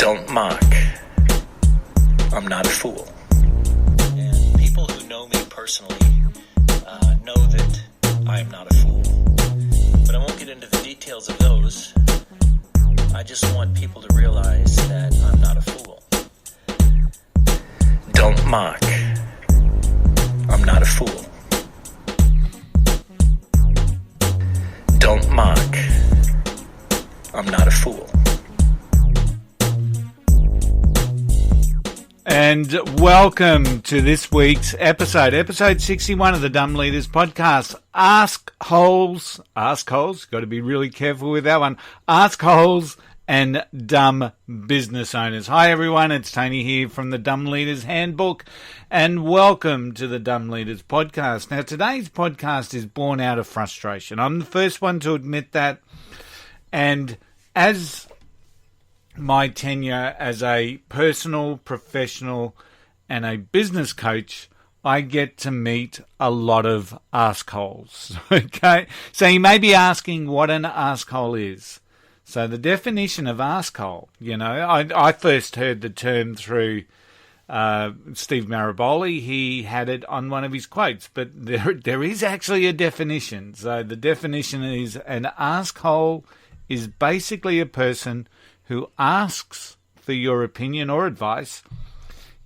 Don't mock. I'm not a fool. And people who know me personally know that I am not a fool. But I won't get into the details of those. I just want people to realize that I'm not a fool. Don't mock. I'm not a fool. Don't mock. I'm not a fool. And welcome to this week's episode 61 of the Dumb Leaders podcast. Askholes, got to be really careful with that one. Askholes and dumb business owners. Hi everyone, it's Tony here from the Dumb Leaders Handbook, and welcome to the Dumb Leaders podcast. Now today's podcast is born out of frustration. I'm the first one to admit that, and as my tenure as a personal, professional, and a business coach, I get to meet a lot of askholes. Okay, so you may be asking what an askhole is. So the definition of askhole, I first heard the term through Steve Maraboli. He had it on one of his quotes, but there is actually a definition. So the definition is an askhole is basically a person who asks for your opinion or advice,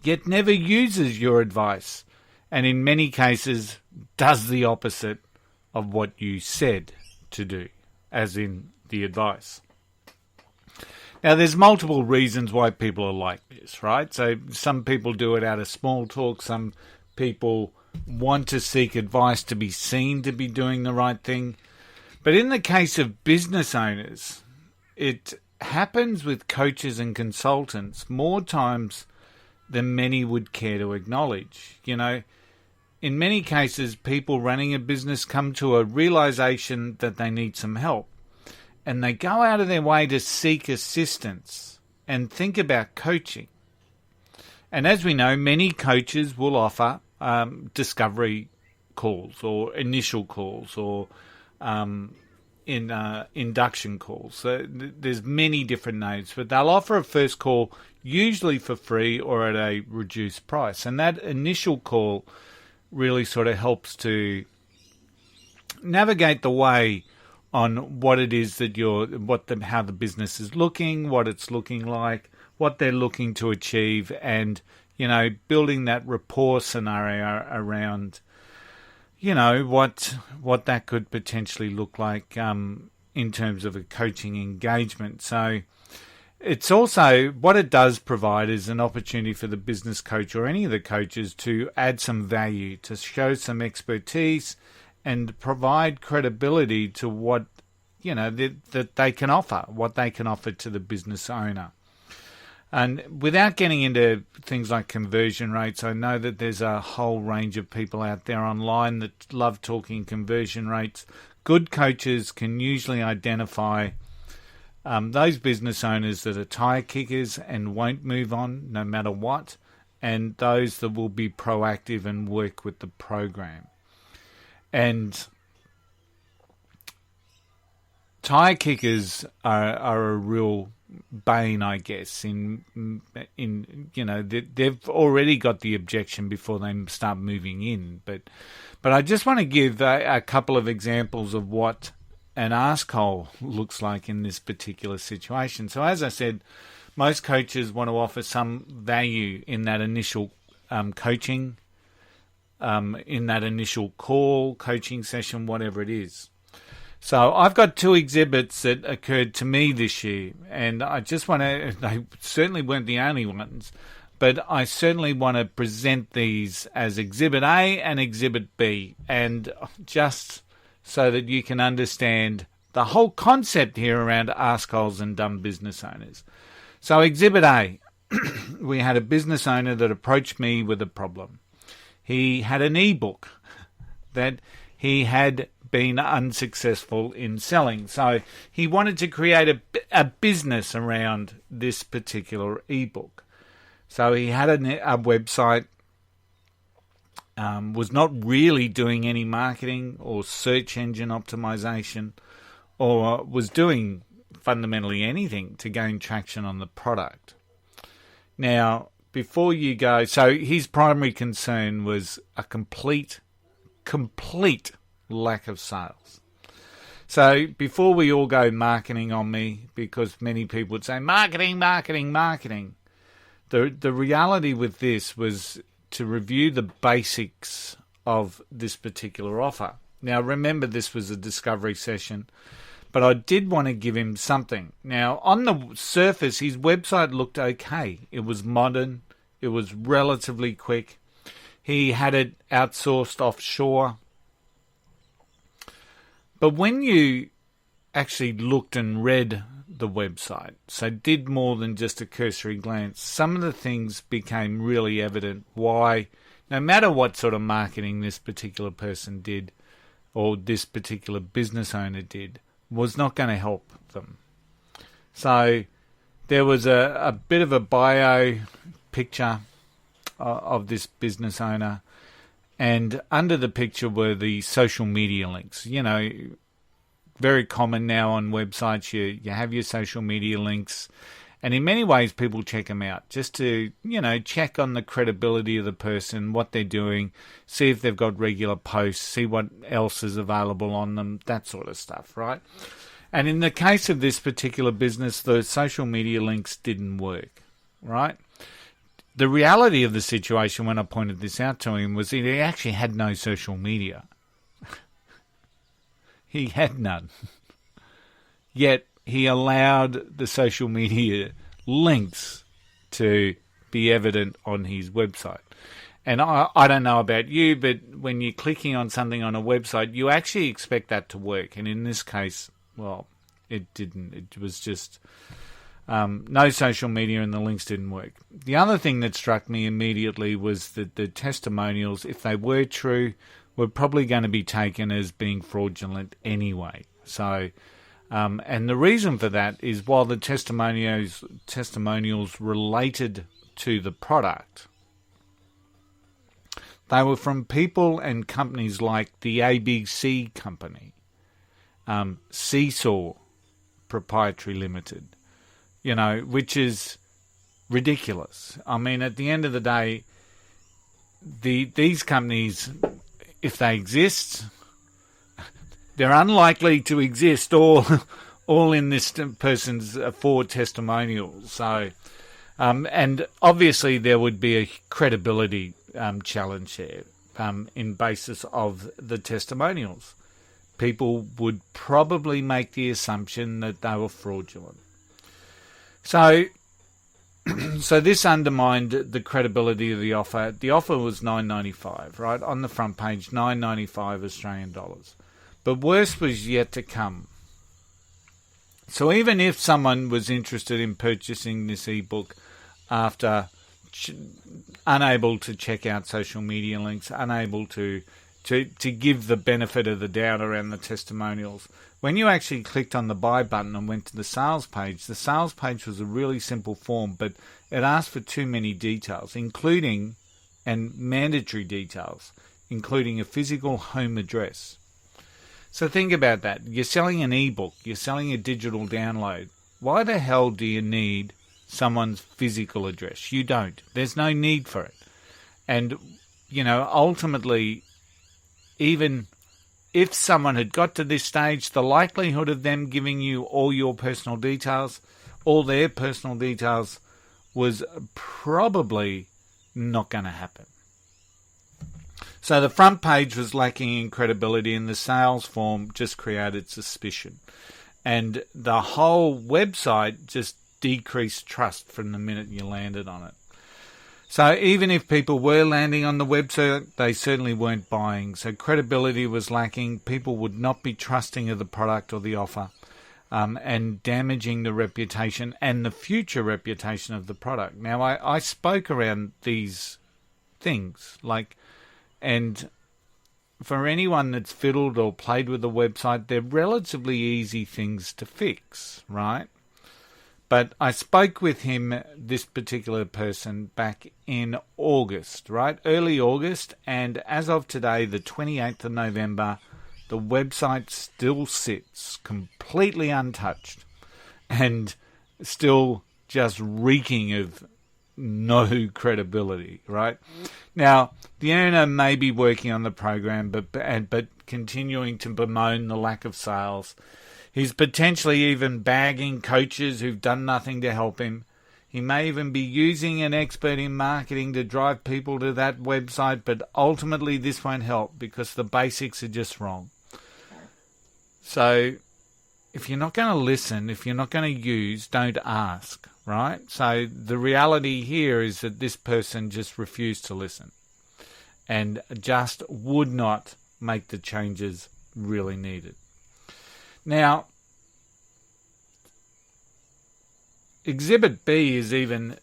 yet never uses your advice, and in many cases does the opposite of what you said to do, as in the advice. Now, there's multiple reasons why people are like this, right? So some people do it out of small talk. Some people want to seek advice to be seen to be doing the right thing. But in the case of business owners, it happens with coaches and consultants more times than many would care to acknowledge. In many cases, people running a business come to a realization that they need some help, and they go out of their way to seek assistance and think about coaching. And as we know, many coaches will offer discovery calls or initial calls or induction calls. So there's many different names, but they'll offer a first call usually for free or at a reduced price. And that initial call really sort of helps to navigate the way on what it is that how the business is looking, what it's looking like, what they're looking to achieve, and building that rapport scenario around what that could potentially look like in terms of a coaching engagement. So it's also, what it does provide is an opportunity for the business coach or any of the coaches to add some value, to show some expertise and provide credibility to what, that they can offer, what they can offer to the business owner. And without getting into things like conversion rates, I know that there's a whole range of people out there online that love talking conversion rates. Good coaches can usually identify those business owners that are tire kickers and won't move on no matter what, and those that will be proactive and work with the program. And tire kickers are a real bane, I guess, in they've already got the objection before they start moving in. But I just want to give a couple of examples of what an askhole looks like in this particular situation. So as I said, most coaches want to offer some value in that initial coaching, in that initial call, coaching session, whatever it is. So I've got two exhibits that occurred to me this year, and I just want to, they certainly weren't the only ones, but I certainly want to present these as Exhibit A and Exhibit B, and just so that you can understand the whole concept here around askholes and dumb business owners. So Exhibit A, we had a business owner that approached me with a problem. He had an ebook that he had been unsuccessful in selling. So he wanted to create a business around this particular ebook. So he had a website, was not really doing any marketing or search engine optimization, or was doing fundamentally anything to gain traction on the product. Now, before you go, so his primary concern was a complete lack of sales. So before we all go marketing on me, because many people would say, marketing. The reality with this was to review the basics of this particular offer. Now, remember, this was a discovery session, but I did want to give him something. Now, on the surface, his website looked okay. It was modern. It was relatively quick. He had it outsourced offshore. But when you actually looked and read the website, so did more than just a cursory glance, some of the things became really evident why, no matter what sort of marketing this particular person did or this particular business owner did, was not going to help them. So there was a bit of a bio picture of this business owner, and under the picture were the social media links. You know, very common now on websites, you have your social media links, and in many ways people check them out just to, check on the credibility of the person, what they're doing, see if they've got regular posts, see what else is available on them, that sort of stuff, right? And in the case of this particular business, the social media links didn't work, right? The reality of the situation when I pointed this out to him was he actually had no social media. He had none. Yet he allowed the social media links to be evident on his website. And I don't know about you, but when you're clicking on something on a website, you actually expect that to work. And in this case, well, it didn't. It was just no social media and the links didn't work. The other thing that struck me immediately was that the testimonials, if they were true, were probably going to be taken as being fraudulent anyway. So, and the reason for that is while the testimonials related to the product, they were from people and companies like the ABC Company, Seesaw Proprietary Limited, which is ridiculous. I mean, at the end of the day, these companies, if they exist, they're unlikely to exist all in this person's 4 testimonials. So, and obviously there would be a credibility challenge there in basis of the testimonials. People would probably make the assumption that they were fraudulent. So this undermined the credibility of the offer. The offer was $9.95, right? On the front page, $9.95 Australian dollars. But worse was yet to come. So even if someone was interested in purchasing this ebook after unable to check out social media links, unable to give the benefit of the doubt around the testimonials, when you actually clicked on the buy button and went to the sales page was a really simple form, but it asked for too many details, including, and mandatory details, including a physical home address. So think about that. You're selling an ebook, you're selling a digital download. Why the hell do you need someone's physical address? You don't. There's no need for it. And, ultimately, even if someone had got to this stage, the likelihood of them giving you all your personal details, all their personal details, was probably not going to happen. So the front page was lacking in credibility and the sales form just created suspicion. And the whole website just decreased trust from the minute you landed on it. So even if people were landing on the website, they certainly weren't buying. So credibility was lacking. People would not be trusting of the product or the offer, and damaging the reputation and the future reputation of the product. Now, I spoke around these things, and for anyone that's fiddled or played with the website, they're relatively easy things to fix, right? But I spoke with him, this particular person, back in August, right? Early August. And as of today, the 28th of November, the website still sits completely untouched and still just reeking of no credibility, right? Now, the owner may be working on the program, but continuing to bemoan the lack of sales. He's potentially even bagging coaches who've done nothing to help him. He may even be using an expert in marketing to drive people to that website, but ultimately this won't help because the basics are just wrong. So if you're not going to listen, if you're not going to use, don't ask, right? So the reality here is that this person just refused to listen and just would not make the changes really needed. Now, Exhibit B is even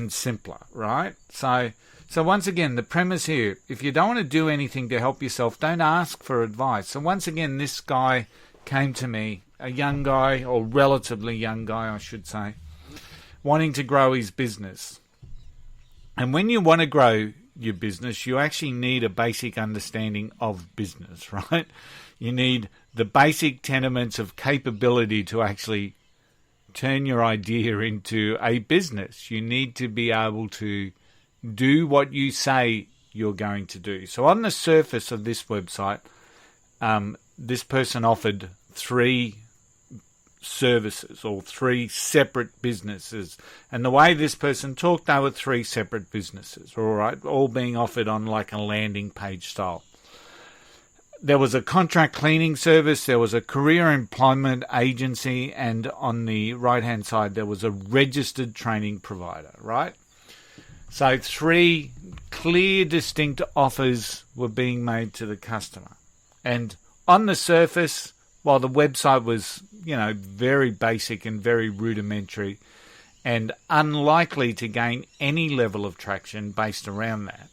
simpler, right? So once again, the premise here, if you don't want to do anything to help yourself, don't ask for advice. So once again, this guy came to me, a young guy, or relatively young guy, I should say, wanting to grow his business. And when you want to grow your business, you actually need a basic understanding of business, right? You need the basic tenements of capability to actually turn your idea into a business. You need to be able to do what you say you're going to do. So on the surface of this website, this person offered 3 services or 3 separate businesses. And the way this person talked, they were 3 separate businesses, all right, all being offered on like a landing page style. There was a contract cleaning service, there was a career employment agency, and on the right-hand side, there was a registered training provider, right? So 3 clear, distinct offers were being made to the customer. And on the surface, while the website was, very basic and very rudimentary and unlikely to gain any level of traction based around that,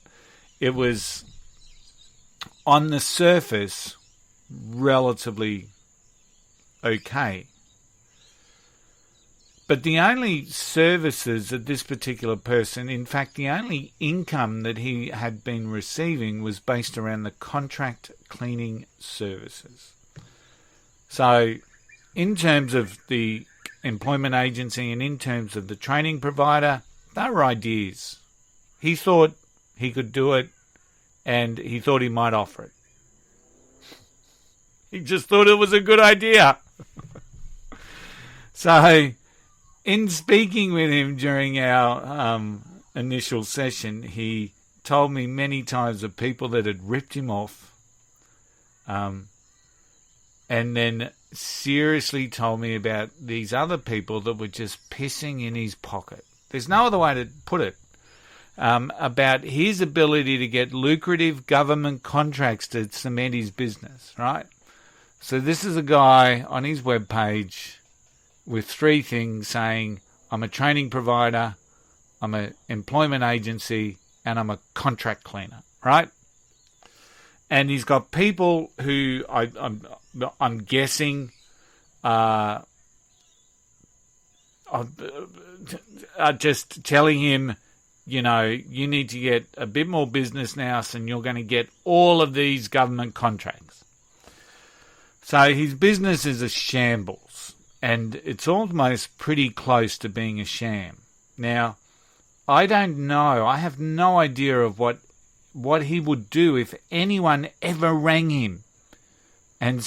it was, on the surface, relatively okay. But the only services that this particular person, in fact, the only income that he had been receiving was based around the contract cleaning services. So in terms of the employment agency and in terms of the training provider, they were ideas. He thought he could do it and he thought he might offer it. He just thought it was a good idea. So in speaking with him during our initial session, he told me many times of people that had ripped him off, and then seriously told me about these other people that were just pissing in his pocket. There's no other way to put it. About his ability to get lucrative government contracts to cement his business, right? So this is a guy on his webpage with 3 things saying, I'm a training provider, I'm an employment agency, and I'm a contract cleaner, right? And he's got people who I'm guessing are just telling him, you need to get a bit more business now, and you're going to get all of these government contracts. So his business is a shambles, and it's almost pretty close to being a sham. Now, I don't know. I have no idea of what he would do if anyone ever rang him and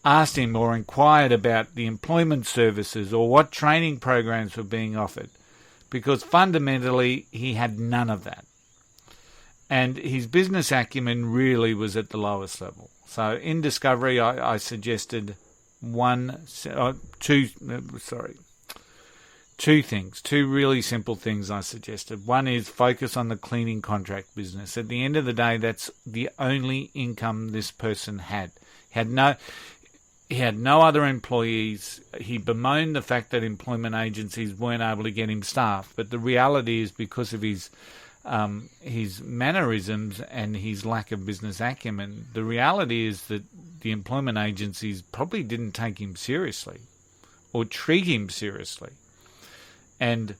asked him or inquired about the employment services or what training programs were being offered, because fundamentally he had none of that. And his business acumen really was at the lowest level. So in Discovery, I suggested two things, 2 really simple things I suggested. One is focus on the cleaning contract business. At the end of the day, that's the only income this person had. He had no other employees. He bemoaned the fact that employment agencies weren't able to get him staff. But the reality is, because of his mannerisms and his lack of business acumen, the reality is that the employment agencies probably didn't take him seriously or treat him seriously. And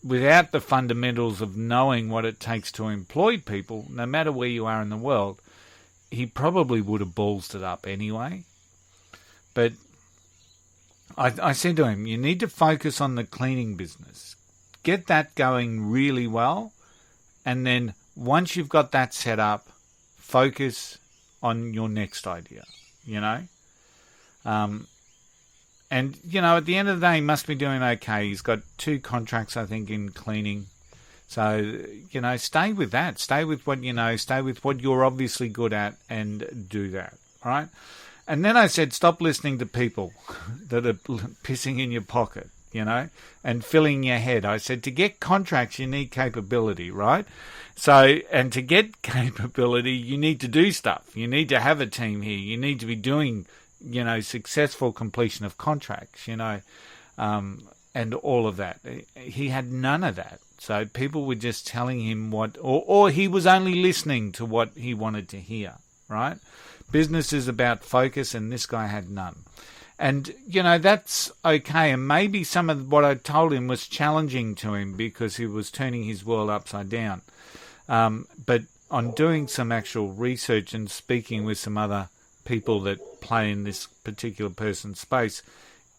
without the fundamentals of knowing what it takes to employ people, no matter where you are in the world, he probably would have ballsed it up anyway. But I said to him, you need to focus on the cleaning business. get that going really well. And then once you've got that set up, focus on your next idea, And, at the end of the day, he must be doing okay. He's got 2 contracts, I think, in cleaning. So, stay with that. Stay with what you know. Stay with what you're obviously good at and do that, all right? And then I said, stop listening to people that are pissing in your pocket, and filling your head. I said, to get contracts, you need capability, right? So, and to get capability, you need to do stuff. You need to have a team here. You need to be doing, successful completion of contracts, and all of that. He had none of that. So people were just telling him or he was only listening to what he wanted to hear, right? Business is about focus, and this guy had none. And, that's okay. And maybe some of what I told him was challenging to him because he was turning his world upside down. But on doing some actual research and speaking with some other people that play in this particular person's space,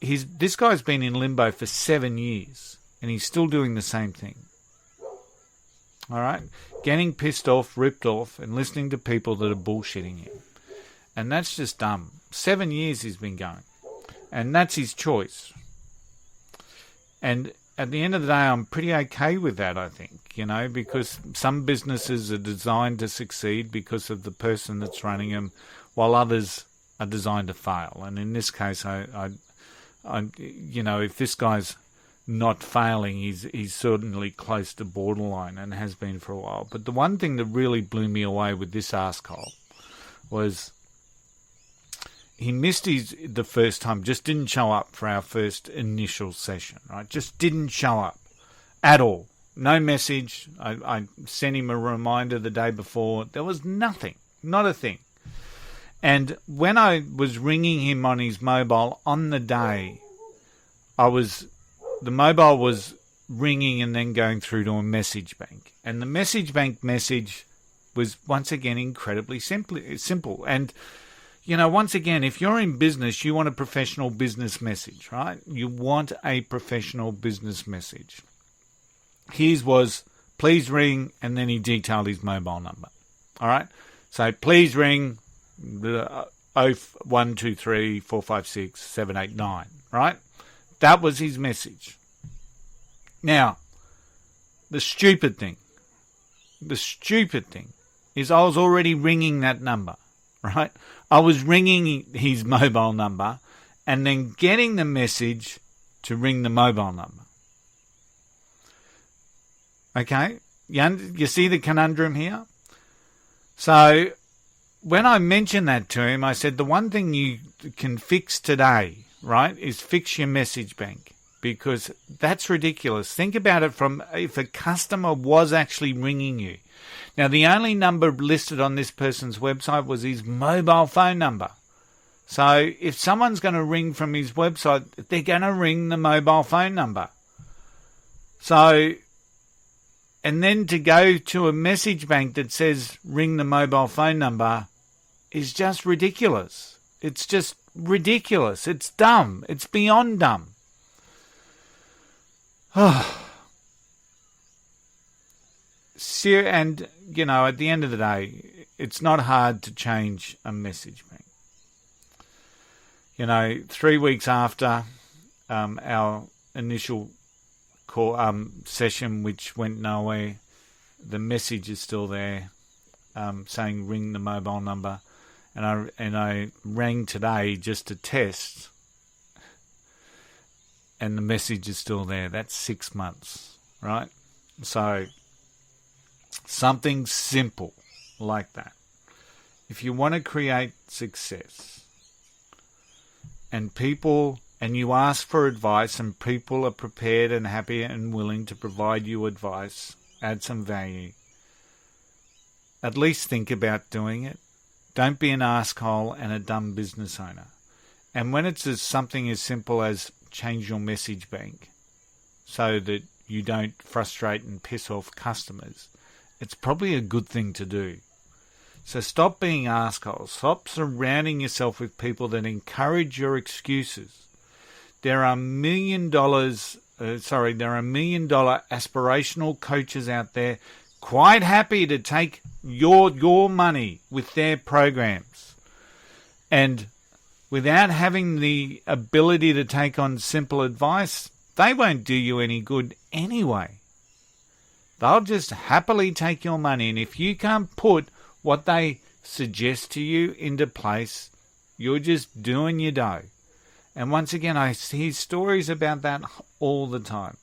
this guy's been in limbo for 7 years, and he's still doing the same thing. All right? Getting pissed off, ripped off, and listening to people that are bullshitting him. And that's just dumb. 7 years he's been going. And that's his choice. And at the end of the day, I'm pretty okay with that, I think, because some businesses are designed to succeed because of the person that's running them, while others are designed to fail. And in this case, I if this guy's not failing, he's certainly close to borderline and has been for a while. But the one thing that really blew me away with this Askholes was he missed the first time, just didn't show up for our first initial session, right? Just didn't show up at all. No message. I sent him a reminder the day before. There was nothing, not a thing. And when I was ringing him on his mobile on the day, the mobile was ringing and then going through to a message bank. And the message bank message was once again incredibly simple. And once again, if you're in business, you want a professional business message, right? You want a professional business message. His was, please ring, and then he detailed his mobile number. All right? So please ring 0123 456 789, right? That was his message. Now, the stupid thing is I was already ringing that number, right? I was ringing his mobile number and then getting the message to ring the mobile number. Okay? You see the conundrum here? So when I mentioned that to him, I said the one thing you can fix today, right, is fix your message bank, because that's ridiculous. Think about it from if a customer was actually ringing you. Now, the only number listed on this person's website was his mobile phone number. So if someone's going to ring from his website, they're going to ring the mobile phone number. So, and then to go to a message bank that says ring the mobile phone number is just ridiculous. It's just ridiculous. It's dumb. It's beyond dumb. And, at the end of the day, it's not hard to change a message bank. 3 weeks after our initial call session, which went nowhere, the message is still there, saying ring the mobile number, and I rang today just to test, and the message is still there. That's 6 months, right? So something simple like that. If you want to create success, and you ask for advice, and people are prepared and happy and willing to provide you advice, add some value, at least think about doing it. Don't be an asshole and a dumb business owner. And when it's something as simple as change your message bank so that you don't frustrate and piss off customers, it's probably a good thing to do. So stop being assholes. Stop surrounding yourself with people that encourage your excuses. There are $1 million there are $1 million aspirational coaches out there quite happy to take your money with their programs. And without having the ability to take on simple advice, they won't do you any good anyway. They'll just happily take your money, and if you can't put what they suggest to you into place, you're just doing your dough. And once again, I hear stories about that all the time.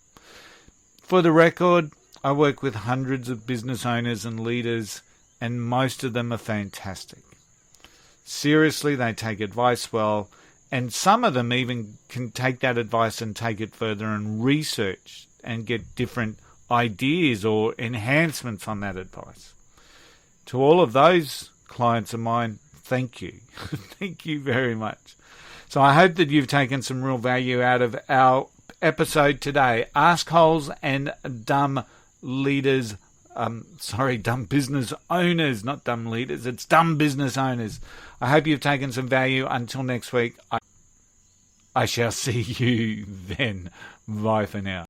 For the record, I work with hundreds of business owners and leaders, and most of them are fantastic. Seriously, they take advice well, and some of them even can take that advice and take it further and research and get different ideas or enhancements on that advice. To all of those clients of mine, thank you. Thank you very much. So I hope that you've taken some real value out of our episode today. Askholes and dumb leaders, dumb business owners, not dumb leaders, it's dumb business owners. I hope you've taken some value. Until next week, I shall see you then. Bye for now.